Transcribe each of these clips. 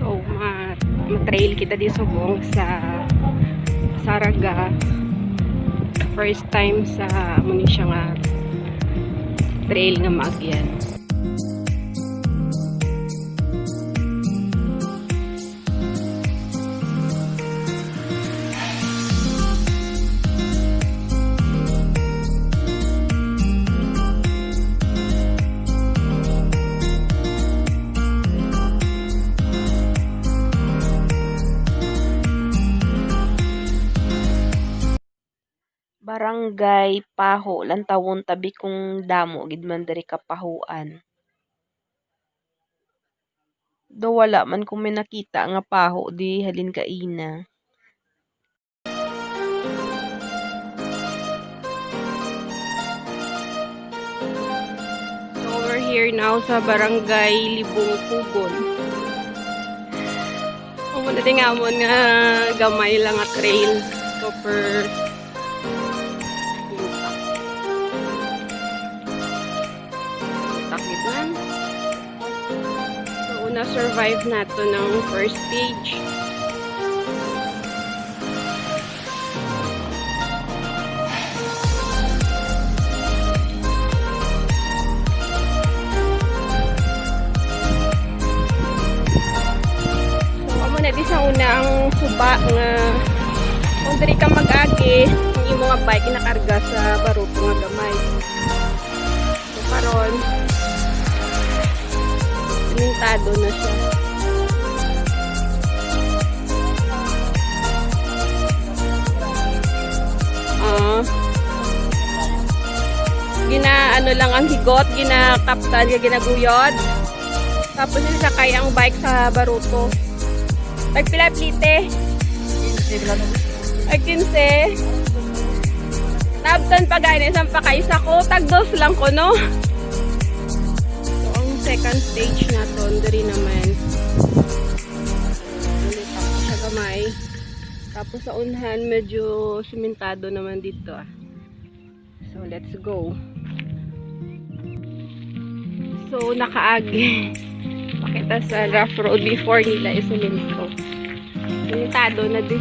So, ma-trail kita di Subong sa Saraga. First time sa muna siya nga trail nga maagyan. Barangay Paho, lantawon tabi kong damo, gid man diri kapahuan. Do wala man kung may nakita nga paho di halin kaina. So we're here now sa Barangay Libong Pugon. Pumunta din nga mo nga gamay lang nga trail. Super takit man. So, na-survive nato ng first stage. So, amo na di sa una ang suba nga kung diri ka mag-agi, ang imo nga bike nakarga sa baruto nga gamay. So, karon simentado na siya. Ano lang ang higot, ginakaptan, ginaguyod. Tapos sakay ang bike sa baruto. Pagpila plite? Ay 15. Nabtan pa gani isang pakaisa ko, tagdos lang ko no. Second stage na to, diri naman ulit ako sa gamay, tapos sa unhan medyo simentado naman dito so let's go. So nakaagi pakita sa rough road before nila isimento, simentado na din.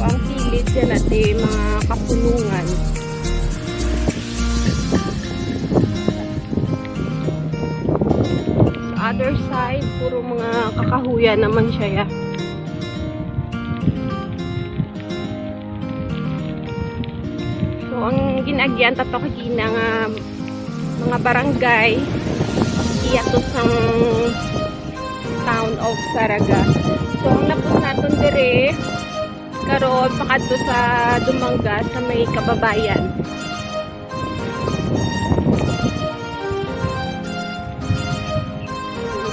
Ang kilid dyan natin mga kapunungan. Other side, puro mga kakahuyan naman siya ya. So, ang ginagyan tato kakina nga mga barangay iyatos ng town of Saraga. So, ang napos natin dire karon pakadto sa Dumanga sa may Kababayan.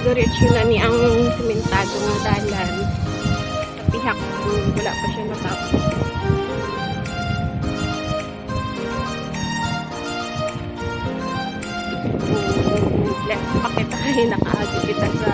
Diretso na ni ang simentado nga dalan sa pihak wala pa siya natapos. Let's pakita kayo nakaagi kita sa